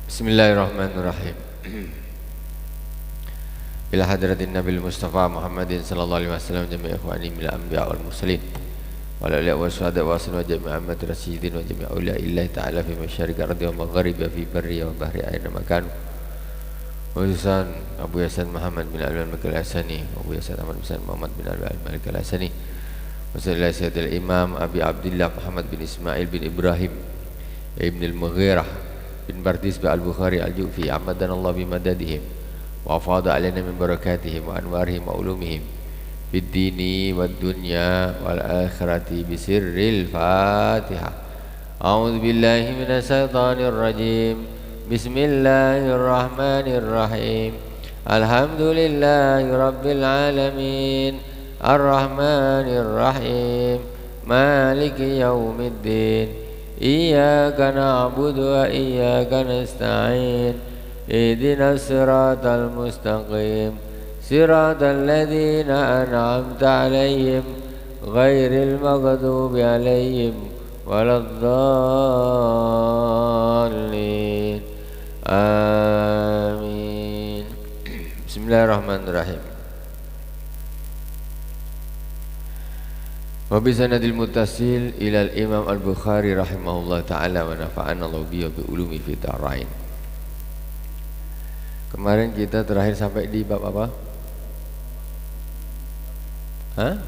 Bismillahirrahmanirrahim. Ila hadratin Nabil Mustafa Muhammadin sallallahu alaihi wasallam jami'i ikhwani minal anbiya wal mursalin wa ala alihi wa sahbihi wa sallam jami'i ammat rasyidin wa jami'i awliya illahi ta'ala fi masyariqi ardi wa magharibi fi barri wa bahri aina makan khususan Abu Yasin Muhammad bin Al-Malik Al-Hasani Abu Yasin Ahmad bin Muhammad bin Al-Malik Al-Hasani wa sallallahu sayyidil imam Abi Abdullah Muhammad bin Ismail bin Ibrahim ibn al-Mughirah bin Bardis bin Al-Bukhari Al-Jufi amadan Allah bimadadihim wa afada alaina min barakatihim wa anwarihim wa ulumihim fid dini wad dunya wal akhirati bisirril Fatihah. A'udzu billahi minasy syaithanir rajim. Bismillahirrahmanirrahim. Alhamdulillahi rabbil alamin. Arrahmanir rahim. Maliki yaumiddin. Iyyaka na'budu wa iyyaka nasta'in. اهدنا الصراط المستقيم صراط الذين أنعمت عليهم غير المغضوب عليهم ولا الضالين آمين. Bismillahirrahmanirrahim. Wa bi sanadil muttasil ila al-Imam Al-Bukhari rahimahullah ta'ala wa nafa'ana Allah bi ulumi fi darain. Kemarin kita terakhir sampai di bab apa? Hah?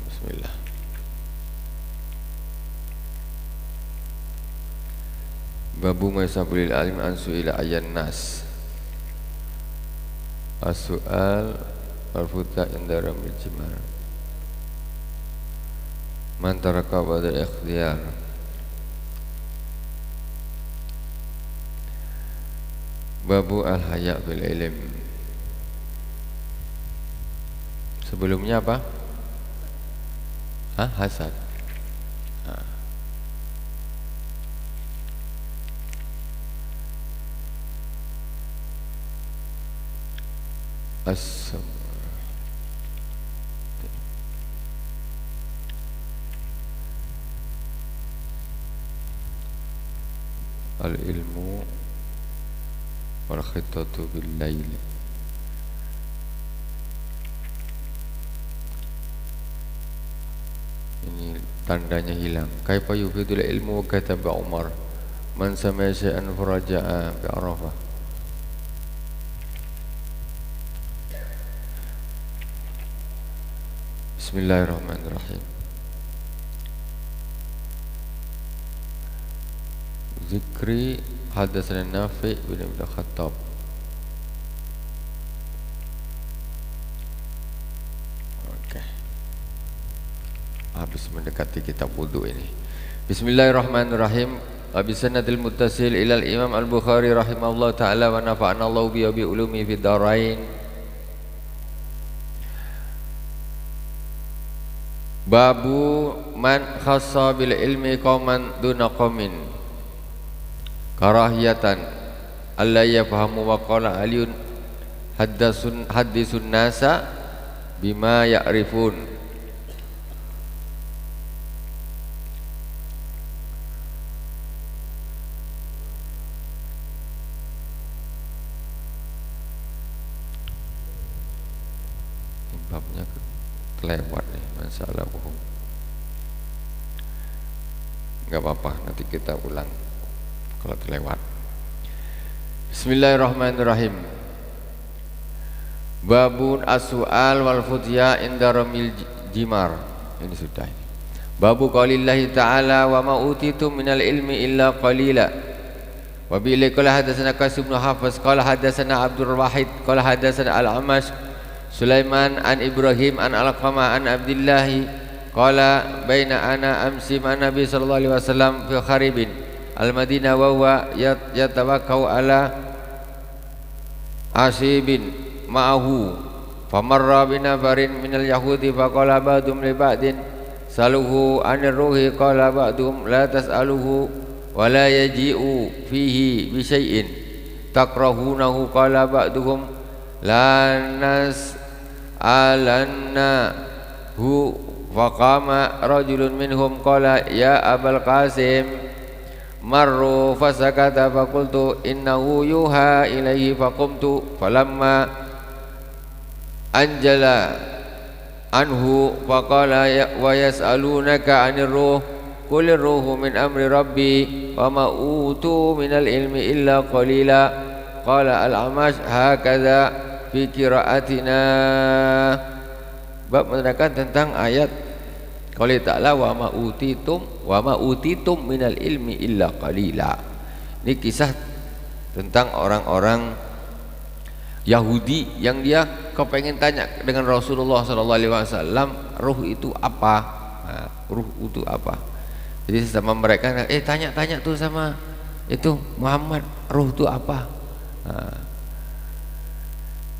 Bismillah. Babu maisabulil alim ansu ila ayan nas. As-su'al al-futa indara mijmar. Man taraka ba'da ikhtiyar. Babu al-haya' bil ilm. Sebelumnya apa? Hasad. As-sam. Al-ilmu wal khitatu bil lail. Ini tandanya hilang. Kaifa yufidul ilmu wa kataba Umar man sami'a syai'an faraja'a bi Arafah. Bismillahirrahmanirrahim. Zikri hadatsana Nafi' bin Ibn Khattab. Oke. Habis mendekati kitab wudu ini. Bismillahirrahmanirrahim. Abi sanadil muttasil ila al-Imam Al-Bukhari rahimahullah ta'ala wa nafa'ana Allah bi ulumi fid darain. Babu man khassa bil ilmi qauman duna qaumin. Karahiyatan alla yafhamu wa qala aliyun hadisun nasa bima ya'rifun. Babnya kelewat nih masalah bohong. Enggak apa-apa, nanti kita ulang kalau terlewat. Bismillahirrahmanirrahim. Babun as-su'al wal futya inda ramil jimar. Ini sudah ini. Babu qaulillahi ta'ala wa ma utitum minal ilmi illa qalila. Wa bi qala hadatsana Qasim bin Hafiz qala hadatsana Abdul Wahid qala hadatsana Al-Amash Sulaiman an Ibrahim an Al-Qama an Abdullah qala baina ana amsi ma Nabi sallallahu alaihi wasallam fi kharibin Al-Madinah wa huwa yatawakkau ala asibin ma'ahu famarra binafarin minal yahudi faqala ba'dum li ba'din saluhu anir ruhi qala ba'dum la tas'aluhu wa la yaji'u fihi bi syai'in takrahunahu qala ba'duhum la nas'alannahu faqama rajulun minhum qala ya Abul Qasim marru fasakata faqultu innahu yuha ilaihi faqumtu falamma anjala anhu faqala wa yas'alunaka 'anir ruh qulir ruhu min amri rabbi wa ma utu minal ilmi illa qalila qala al-Amash hakadha fi qiraatina. Bab menerangkan tentang ayat qauli ta'ala wa ma utitum minal ilmi illa qalila. Ini kisah tentang orang-orang Yahudi yang dia kepengen tanya dengan Rasulullah sallallahu alaihi wasallam, ruh itu apa? Nah, ruh itu apa? Jadi sama mereka tanya-tanya tuh sama itu Muhammad, ruh itu apa? Nah,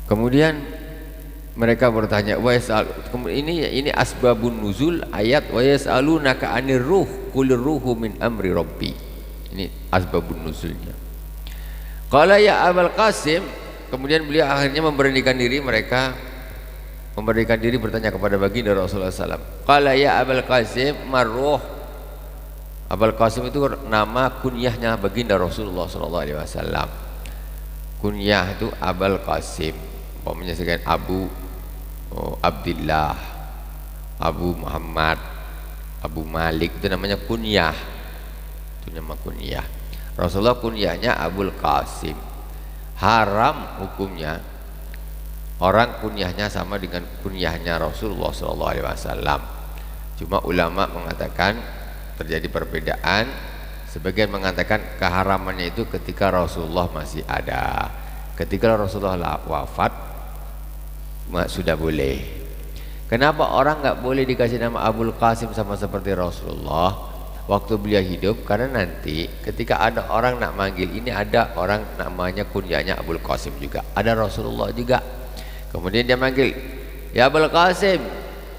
kemudian mereka bertanya ini asbabun nuzul ayat wa yas'alunaka 'anir ruh qulir ruhu min amri rabbi. Ini asbabun nuzulnya. Qala ya Abul Qasim, kemudian beliau akhirnya memberanikan diri, mereka memberanikan diri bertanya kepada baginda Rasulullah SAW. Qala ya Abul Qasim marruh. Abul Qasim itu nama kunyahnya baginda Rasulullah SAW. Kunyah itu Abul Qasim, umpamanya sekian Abu Abdullah, Abu Muhammad, Abu Malik, itu namanya kunyah. Itu nama kunyah. Rasulullah kunyahnya Abul Qasim. Haram hukumnya orang kunyahnya sama dengan kunyahnya Rasulullah SAW. Cuma ulama mengatakan terjadi perbedaan. Sebagian mengatakan keharamannya itu ketika Rasulullah masih ada. Ketika Rasulullah wafat sudah boleh. Kenapa orang nggak boleh dikasih nama Abul Qasim sama seperti Rasulullah waktu beliau hidup? Karena nanti ketika ada orang nak manggil, ini ada orang namanya kunyahnya Abul Qasim juga, ada Rasulullah juga. Kemudian dia manggil, ya Abul Qasim.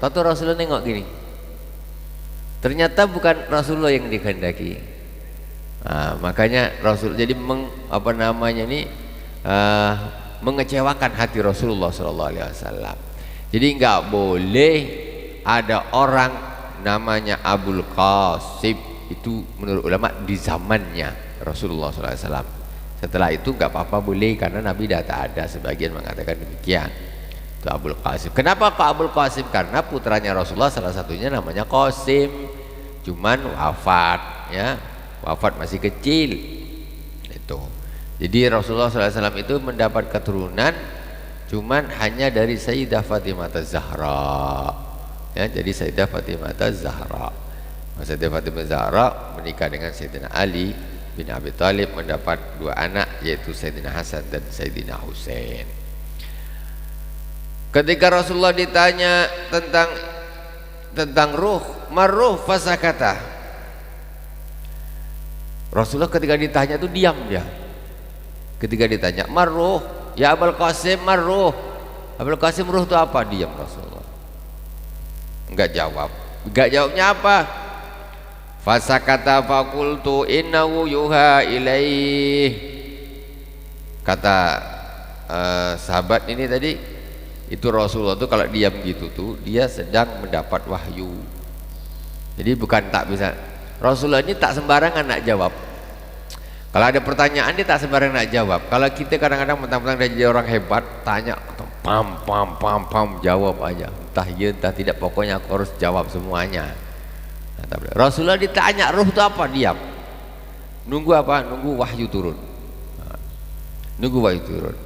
Tahu Rasulullah nengok gini, ternyata bukan Rasulullah yang dikehendaki. Nah, makanya Rasul jadi mengecewakan hati Rasulullah SAW. Jadi nggak boleh ada orang namanya Abul Qasim, itu menurut ulama di zamannya Rasulullah SAW. Setelah itu nggak apa-apa boleh, karena Nabi dah tak ada, sebagian mengatakan demikian. Itu Abul Qasim. Kenapa kok Abul Qasim? Karena putranya Rasulullah salah satunya namanya Qasim, cuman wafat, ya, wafat masih kecil itu. Jadi Rasulullah SAW itu mendapat keturunan cuman hanya dari Sayyidah Fatimah Az-Zahra, ya, jadi Sayyidah Fatimah Az-Zahra. Sayyidah Fatimah Az-Zahra menikah dengan Sayyidina Ali bin Abi Thalib, mendapat dua anak, yaitu Sayyidina Hasan dan Sayyidina Husain. Ketika Rasulullah ditanya tentang ruh, marruh fasakata. Rasulullah ketika ditanya itu diam dia. Ketika ditanya marruh, ya Abul Qasim marruh, Abul Qasim ruh itu apa? Diam Rasulullah, enggak jawab. Enggak jawabnya apa? Fasakata faqultu innahu yuha ilaih. Kata sahabat ini tadi, itu Rasulullah itu kalau diam gitu tuh dia sedang mendapat wahyu. Jadi bukan tak bisa, Rasulullah ini tak sembarangan nak jawab. Kalau ada pertanyaan dia tak sembarangan nak jawab. Kalau kita kadang-kadang mentang-mentang dia jadi orang hebat, tanya pam jawab aja, entah ya entah tidak, pokoknya aku harus jawab semuanya. Nah, Rasulullah ditanya ruh itu apa, diam. Nunggu apa? Nunggu wahyu turun. Nah, nunggu wahyu turun.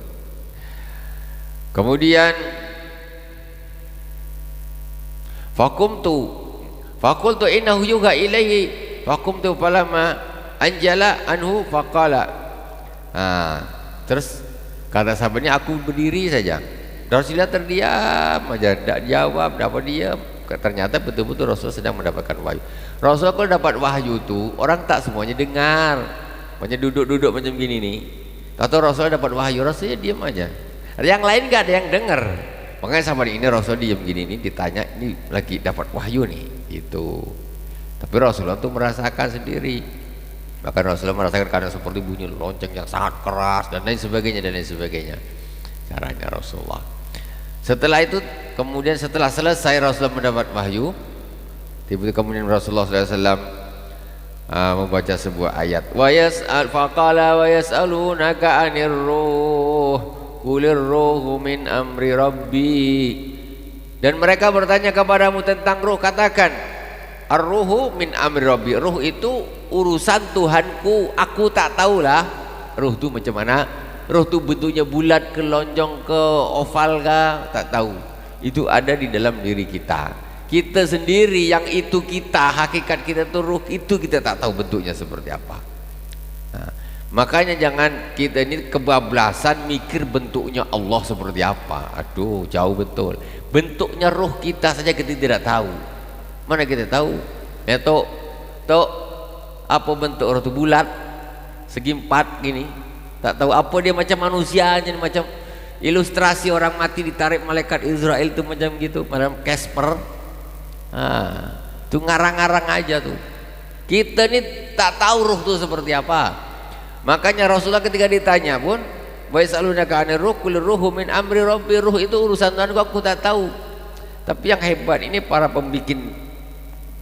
Kemudian faqultu innahu yuha ilaihi faqumtu falamma anjala anhu faqala. Terus kata sahabatnya, aku berdiri saja. Rasulullah terdiam aja, tidak jawab, dapat diam. Ternyata betul-betul Rasulullah sedang mendapatkan wahyu. Rasulullah kalau dapat wahyu itu orang tak semuanya dengar, hanya duduk-duduk macam gini nih. Tahu Rasulullah dapat wahyu, Rasulullah diam aja. Yang lain gak ada yang dengar. Makanya sama ini Rasulullah diam gini nih, ditanya ini lagi dapat wahyu nih itu. Tapi Rasulullah tuh merasakan sendiri. Bahkan Rasulullah merasakan karena seperti bunyi lonceng yang sangat keras dan lain sebagainya caranya Rasulullah. Setelah itu kemudian setelah selesai Rasulullah mendapat wahyu, Tiba-tiba kemudian Rasulullah SAW membaca sebuah ayat. Wa yas'al faqala wa yas'alunaka 'anir ruh qulir ruhu min amri rabbi. Dan mereka bertanya kepadamu tentang ruh, katakan ar-ruhu min amri rabbi. Ruh itu urusan Tuhanku, aku tak tahulah. Ruh itu macam mana? Ruh itu bentuknya bulat ke lonjong ke oval kah? Tak tahu. Itu ada di dalam diri kita. Kita sendiri yang itu kita, hakikat kita itu ruh itu kita tak tahu bentuknya seperti apa. Nah, makanya jangan kita ini kebablasan mikir bentuknya Allah seperti apa. Aduh, jauh betul. Bentuknya ruh kita saja kita tidak tahu. Mana kita tahu? Ya toh apa bentuk ruh itu? Bulat, segi empat gini. Tak tahu apa dia, macam manusia aja, macam ilustrasi orang mati ditarik malaikat Israel itu macam gitu, macam Casper. Itu ngarang-ngarang aja tuh. Kita ini tak tahu ruh itu seperti apa. Makanya Rasulullah ketika ditanya pun, wa yasalunaka 'anir ruh qul ruhu min amri rabbi. Ruh itu urusan Tuhan, aku tak tahu. Tapi yang hebat ini para pembikin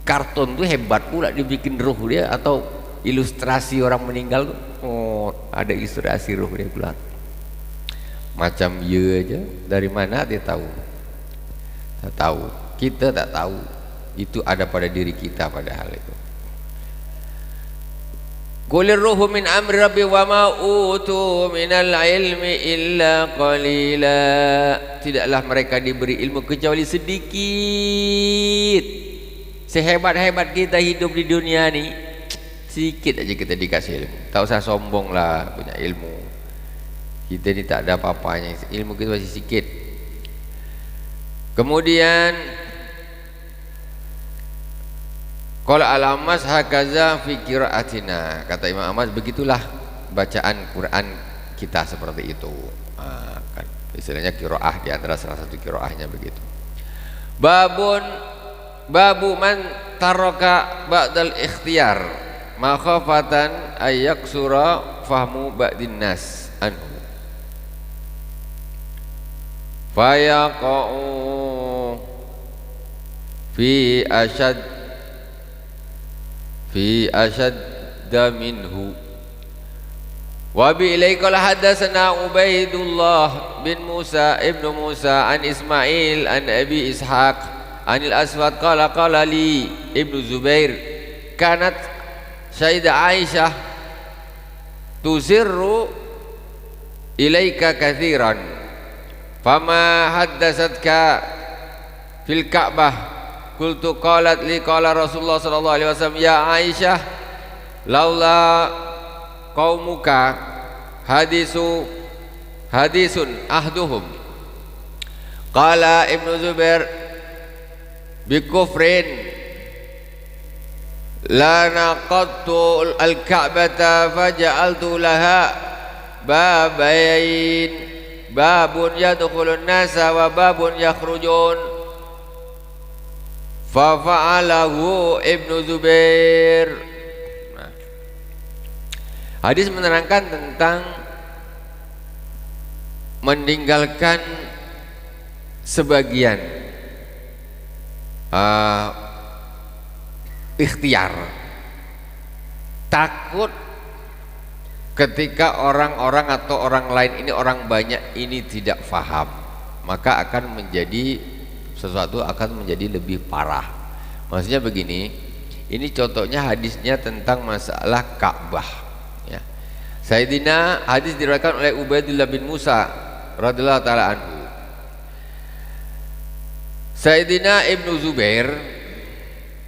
kartun tuh hebat pula, dibikin ruh dia atau ilustrasi orang meninggal tuh. Oh, ada ilustrasi ruh dia keluar. Macam ya aja, dari mana dia tahu? Tak tahu. Kita tak tahu. Itu ada pada diri kita padahal itu. Qulir ruhu min amri rabbi wa ma utu minal ilmi illa qalila. Tidaklah mereka diberi ilmu kecuali sedikit. Sehebat-hebat kita hidup di dunia ni, sedikit aja kita dikasih ilmu. Tak usah sombong lah punya ilmu. Kita ni tak ada apa-apanya, ilmu kita masih sedikit. Kemudian qala al-Amas hakaza fi qiraatina, kata Imam Amas, begitulah bacaan Quran kita seperti itu. Kan istilahnya qiraah, di antara salah satu qiraahnya begitu. Babu man taraka ba'dal ikhtiyar makhafatan ayaksura fahmu ba'din nas anhu fayaqa'u fi ashadda minhu. Wa bi ilaika hadatsana Ubaidullah bin Musa ibnu Musa an Ismail an Abi Ishaq anil Aswad qala li Ibnu Zubair kanat Sayyidah Aisyah tusirru ilaika katsiran fama haddatsatka fil Ka'bah qultu qalat li qala Rasulullah sallallahu alaihi wasallam ya Aisyah laula qaumuka hadisun ahduhum qala Ibnu Zubair bikufrin la naqadtu al-Ka'bata faja'altu laha babain babun yadkhulun nasa wa babun yakhrujun fa fa'alahu Ibnu Zubair. Hadis menerangkan tentang meninggalkan sebagian ikhtiar, takut ketika orang-orang atau orang lain ini, orang banyak ini tidak faham, maka akan menjadi sesuatu akan menjadi lebih parah. Maksudnya begini, ini contohnya hadisnya tentang masalah Ka'bah ya. Sayyidina, hadis diriwayatkan oleh Ubaidullah bin Musa radhiyallahu taala anhu. Sayyidina Ibnu Zubair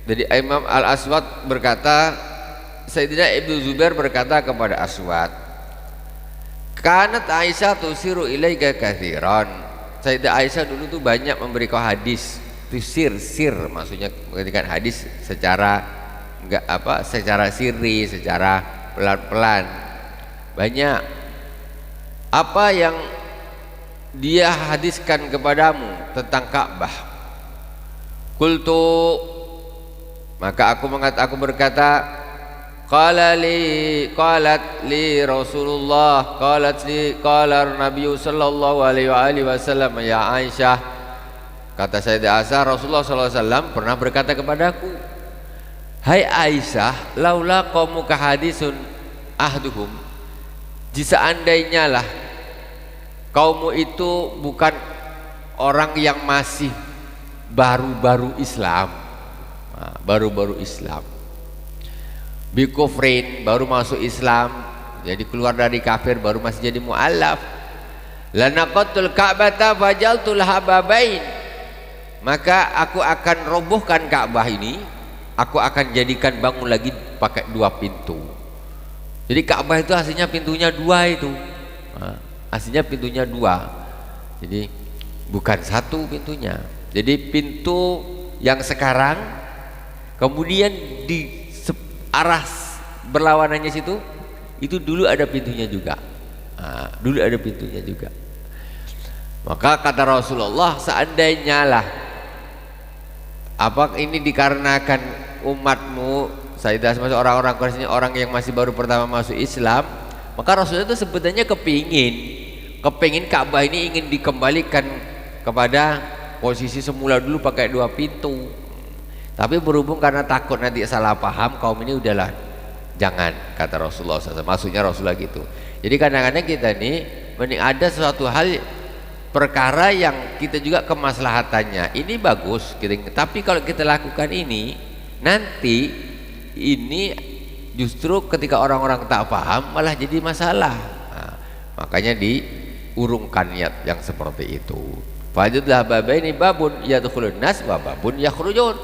dari Imam Al-Aswad berkata, Sayyidina Ibnu Zubair berkata kepada Aswad, kanat Aisyah tusiru ilaika katsiran. Sayyidah Aisyah dulu tuh banyak memberi kau hadis. Tusir, sir maksudnya mengertikan hadis secara enggak apa, secara sirri, secara pelan-pelan. Banyak. Apa yang dia hadiskan kepadamu tentang Ka'bah? Qultu, maka aku berkata, qalat li Rasulullah, qala Nabi sallallahu alaihi wasallam ya Aisyah, kata Sayyidah Aisyah, Rasulullah sallallahu alaihi wasallam pernah berkata kepadaku, Hai Aisyah, laula qaumuka hadisun ahduhum, jika seandainya lah kaummu itu bukan orang yang masih baru-baru Islam, baru-baru Islam, bikufrin, baru masuk Islam, jadi keluar dari kafir, baru masih jadi mu'allaf, lanaqatul ka'bata fajaltul hababain, maka aku akan robohkan Ka'bah ini, aku akan jadikan bangun lagi pakai 2 pintu. Jadi Ka'bah itu aslinya pintunya 2 itu, aslinya pintunya 2, jadi bukan 1 pintunya. Jadi pintu yang sekarang, kemudian di arah berlawanannya situ, itu dulu ada pintunya juga. Dulu ada pintunya juga. Maka kata Rasulullah, seandainya lah apa ini dikarenakan umatmu, Sayyidah masuk orang-orang Quraisy, orang yang masih baru pertama masuk Islam, maka Rasulullah itu sebetulnya kepingin Ka'bah ini ingin dikembalikan kepada posisi semula dulu pakai 2 pintu. Tapi berhubung karena takut nanti salah paham kaum ini, udahlah jangan, kata Rasulullah SAW. Maksudnya Rasulullah gitu. Jadi kadang-kadang kita nih mending ada suatu hal perkara yang kita juga kemaslahatannya ini bagus gitu. Tapi kalau kita lakukan ini, nanti ini justru ketika orang-orang tak paham malah jadi masalah. Makanya diurungkan niat yang seperti itu. Fajudlah babaini babun yadkhulun nas wa babun yakhrujun.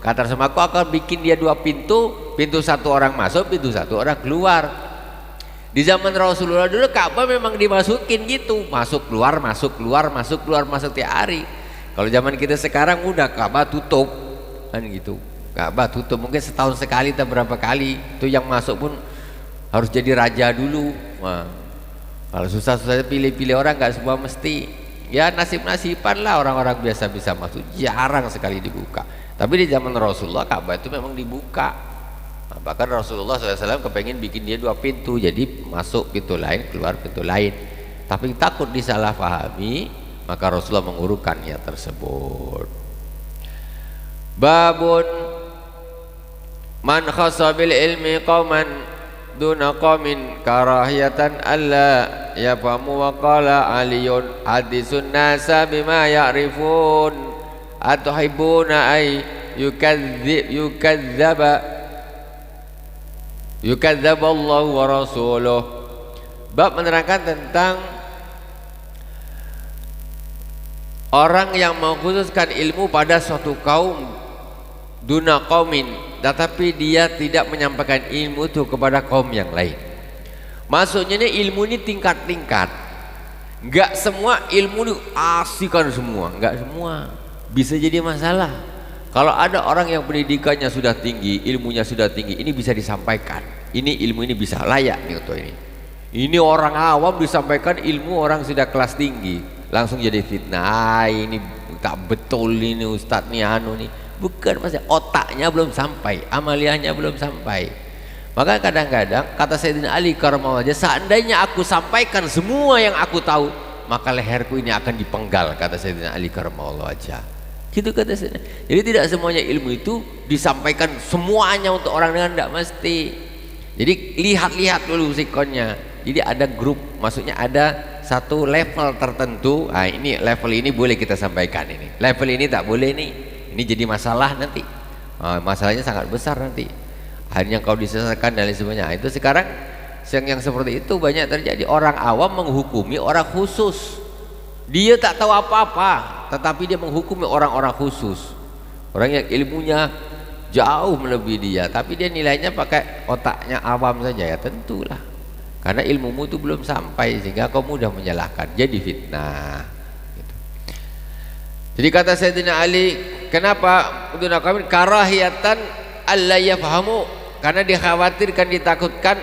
Kata sama aku akan bikin dia 2 pintu, pintu 1 orang masuk, pintu 1 orang keluar. Di zaman Rasulullah dulu Ka'bah memang dimasukin gitu, masuk keluar, masuk keluar, masuk keluar, masuk tiap hari. Kalau zaman kita sekarang udah Ka'bah tutup kan gitu. Ka'bah tutup mungkin setahun sekali atau berapa kali. Itu yang masuk pun harus jadi raja dulu. Wah, kalau susah-susah pilih-pilih orang, nggak semua mesti. Ya nasib-nasiban lah orang-orang biasa bisa masuk, jarang sekali dibuka. Tapi di zaman Rasulullah Ka'bah itu memang dibuka. Bahkan Rasulullah SAW kepengen bikin dia 2 pintu, jadi masuk pintu lain, keluar pintu lain. Tapi takut disalahpahami, maka Rasulullah mengurungkannya tersebut. Babun man khassa bil ilmi qauman duna qaumin karahiyatan alla yafamu wa qala aliyun hadisun nasa bima ya'rifun atuhibbuna ay yukadzdzaba Allah wa rasuluh. Bab menerangkan tentang orang yang mengkhususkan ilmu pada suatu kaum duna qaumin, tetapi dia tidak menyampaikan ilmu itu kepada kaum yang lain. Maksudnya ini ilmu ini tingkat-tingkat. Enggak semua ilmu diasihkan semua, enggak semua. Bisa jadi masalah. Kalau ada orang yang pendidikannya sudah tinggi, ilmunya sudah tinggi, ini bisa disampaikan. Ini ilmu ini bisa layak nih untuk ini. Ini orang awam disampaikan ilmu orang sudah kelas tinggi, langsung jadi fitnah. Ini tak betul ini ustadz nih anu nih. Bukan, maksudnya otaknya belum sampai, amaliyahnya belum sampai. Maka kadang-kadang kata Sayyidina Ali karramallahu wajhah, seandainya aku sampaikan semua yang aku tahu, maka leherku ini akan dipenggal, kata Sayyidina Ali karramallahu wajhah. Gitu kata Sayyidina. Jadi tidak semuanya ilmu itu disampaikan semuanya untuk orang dengan, tidak mesti. Jadi lihat-lihat dulu sikonnya. Jadi ada grup, maksudnya ada satu level tertentu. Nah, ini level ini boleh kita sampaikan ini. Level ini tak boleh nih. Ini jadi masalah nanti. Masalahnya sangat besar nanti. Hanya kau disesatkan dan lain sebagainya. Itu sekarang yang seperti itu banyak terjadi. Orang awam menghukumi orang khusus. Dia tak tahu apa-apa, tetapi dia menghukumi orang-orang khusus. Orang yang ilmunya jauh melebihi dia, tapi dia nilainya pakai otaknya awam saja, ya tentulah. Karena ilmumu itu belum sampai sehingga kau mudah menyalahkan, jadi fitnah. Gitu. Jadi kata Sayyidina Ali, kenapa duna qamin karahiyatan alla yafhamu? Karena dikhawatirkan, ditakutkan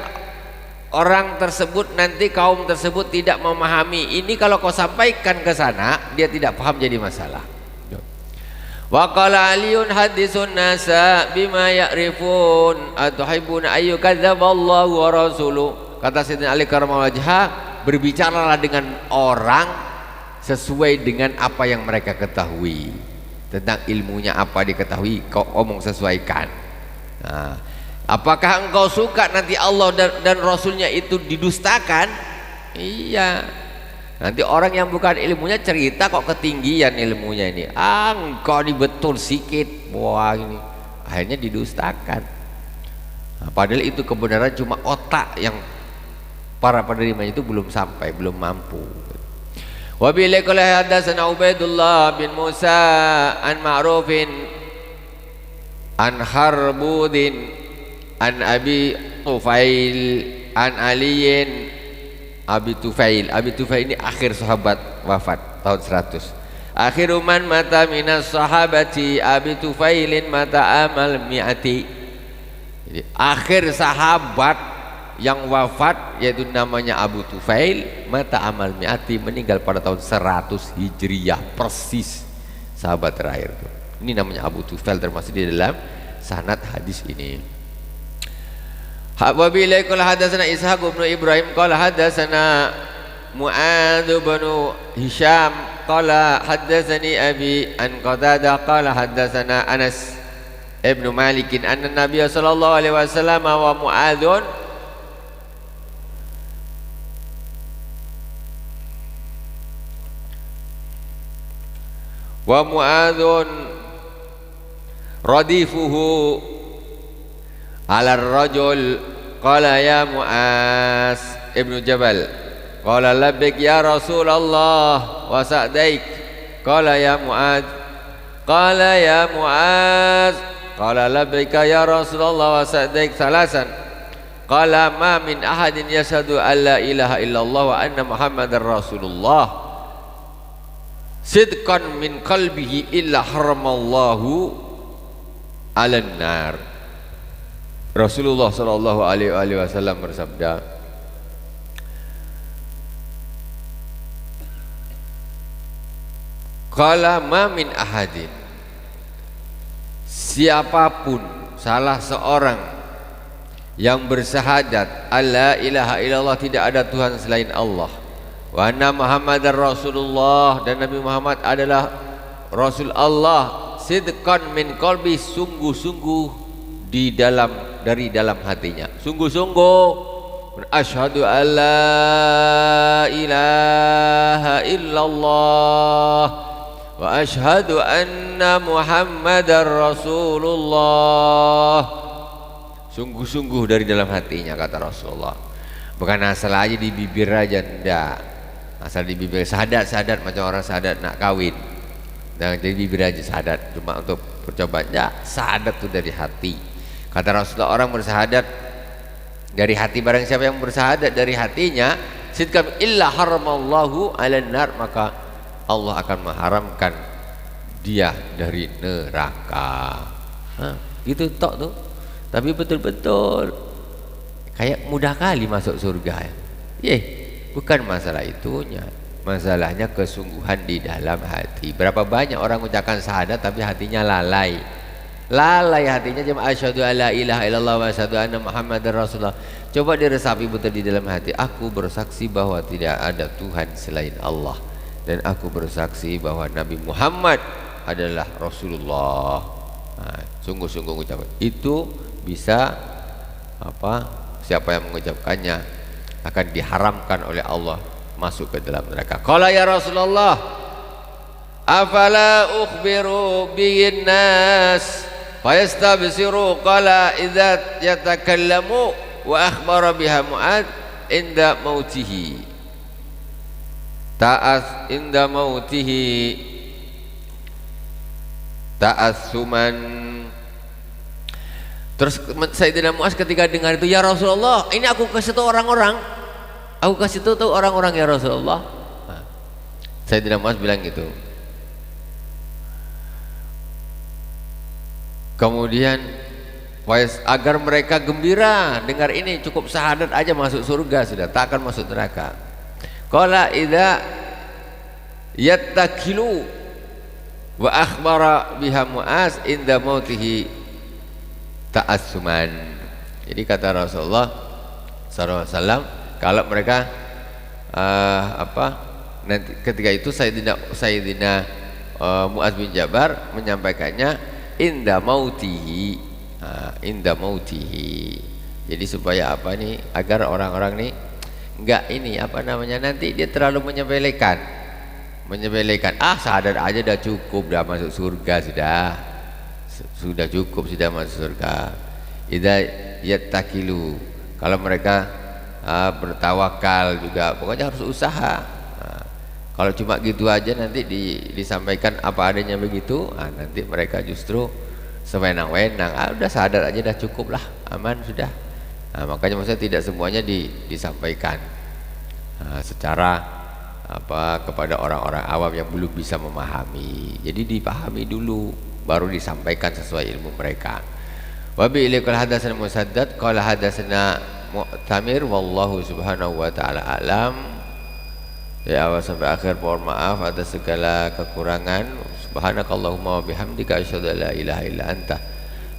orang tersebut nanti kaum tersebut tidak memahami. Ini kalau kau sampaikan ke sana dia tidak paham, jadi masalah. Wa qala aliyun hadisun nasa bima ya'rifun atuhibbuna ayyukadzdzaballahu wa rasuluh. Kata Sayyidina Ali karramallahu wajhah, berbicaralah dengan orang sesuai dengan apa yang mereka ketahui. Tentang ilmunya apa diketahui, kau omong sesuaikan. Nah, apakah engkau suka nanti Allah dan Rasulnya itu didustakan? Iya. Nanti orang yang bukan ilmunya cerita kok ketinggian ilmunya ini. Engkau dibetul sikit, wah ini akhirnya didustakan. Nah, padahal itu kebenaran cuma otak yang para penerimanya itu belum sampai, belum mampu. Wa billahi qala hadatsana Ubaidullah bin Musa an Ma'rufin an Harbudin an Abi Tufail an Aliyin. Abi Tufail ini akhir sahabat wafat tahun 100. Akhiru man mata minas sahabati Abi Tufailin mata amal mi'ati. Jadi akhir sahabat yang wafat yaitu namanya Abu Tufail mata amal mi'ati, meninggal pada tahun 100 Hijriyah persis sahabat terakhir itu. Ini namanya Abu Tufail, termasuk di dalam sanad hadis ini. Wa billahi qala hadatsana Ishaq bin Ibrahim qala hadatsana Mu'adz bin Hisham qala hadatsani abi an Qatadah qala hadatsana Anas ibn Malik anna Nabiy sallallahu alaihi wasallam wa Mu'adzun radifuhu ala rajul qala ya Mu'az ibnu Jabal qala labbaik ya Rasulullah wa sa'daik qala ya Mu'az qala labbaik ya Rasulullah wa sa'daik salasan qala ma min ahadin yashhadu an la ilaha illallah wa anna Muhammadar Rasulullah sidqan min qalbihi illa haramallahu 'alan nar. Rasulullah sallallahu alaihi wasallam bersabda, qala ma min ahadin, siapapun salah seorang yang bersyahadat alla ilaha illallah, tidak ada Tuhan selain Allah, wa anna Muhammadar Rasulullah, dan Nabi Muhammad adalah Rasul Allah, sidqan min qalbi, sungguh-sungguh dari dalam hatinya, sungguh-sungguh asyhadu alla ilaha illallah wa asyhadu anna Muhammadar Rasulullah, sungguh-sungguh dari dalam hatinya, kata Rasulullah. Bukan asal aja di bibir aja, enggak. Asal di bibir sahadat macam orang sahadat nak kawin, dan jadi bibir aja sahadat cuma untuk percobaan. Ya, sahadat itu dari hati. Kata Rasulullah, orang bersahadat dari hati, barang siapa yang bersahadat dari hatinya sidqan illa haramallahu 'alan nar, maka Allah akan mengharamkan dia dari neraka. Gitu tok tuh. Tapi betul-betul kayak mudah kali masuk surga ya. Bukan masalah itunya, masalahnya kesungguhan di dalam hati. Berapa banyak orang mengucapkan syahadat tapi hatinya lalai hatinya, cuma asyhadu alla ilaha illallah wa asyhadu anna Muhammadar Rasulullah. Coba diresapi betul di dalam hati, aku bersaksi bahwa tidak ada Tuhan selain Allah, dan aku bersaksi bahwa Nabi Muhammad adalah Rasulullah. Sungguh-sungguh ucapan itu bisa siapa yang mengucapkannya akan diharamkan oleh Allah masuk ke dalam neraka. Qala ya Rasulullah afala ukhbiru bihin nas fayastabsiru, qala idza yatakallamu wa akhbara biha Mu'adz inda mautihi ta'assuman. Terus Sayyidina Mu'adz ketika dengar itu, ya Rasulullah, ini aku kasih tahu orang-orang, ya Rasulullah. Sayyidina Mu'adz bilang gitu. Kemudian agar mereka gembira dengar ini, cukup syahadat aja masuk surga sudah, tak akan masuk neraka. Qala idza yattakilu wa akhbara biha Mu'adz inda mautihi ta'assuman. Jadi kata Rasulullah SAW, kalau mereka nanti ketika itu Sayyidina Mu'adz bin Jabal menyampaikannya inda mautihi, inda mautihi. Jadi supaya apa nih, agar orang-orang nih enggak ini apa namanya, nanti dia terlalu menyepelekan, sadar aja dah cukup, dah masuk surga sudah cukup, sudah masuk surga. Idza yattakilu, kalau mereka bertawakal juga, pokoknya harus usaha. Kalau cuma gitu aja nanti disampaikan apa adanya begitu, nanti mereka justru sewenang-wenang. Udah sadar aja dah cukup lah, aman sudah. Makanya maksudnya tidak semuanya disampaikan secara apa kepada orang-orang awam yang belum bisa memahami. Jadi dipahami dulu, baru disampaikan sesuai ilmu mereka. Wa bi ilikal hadatsana Musaddad qala hadatsana Mu'tamir wallahu subhanahu wa ta'ala alam. Ya, awal sampai akhir mohon maaf atas segala kekurangan. Subhanakallahumma wa bihamdika asyhadu an la ilaha illa anta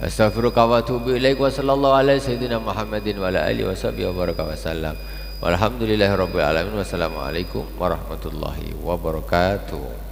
astaghfiruka wa atubu ilaik. Wa sallallahu ala sayyidina Muhammadin wa ala alihi wa sahbihi wa baraka wa sallam. Walhamdulillahirabbil alamin. Wassalamualaikum warahmatullahi wabarakatuh.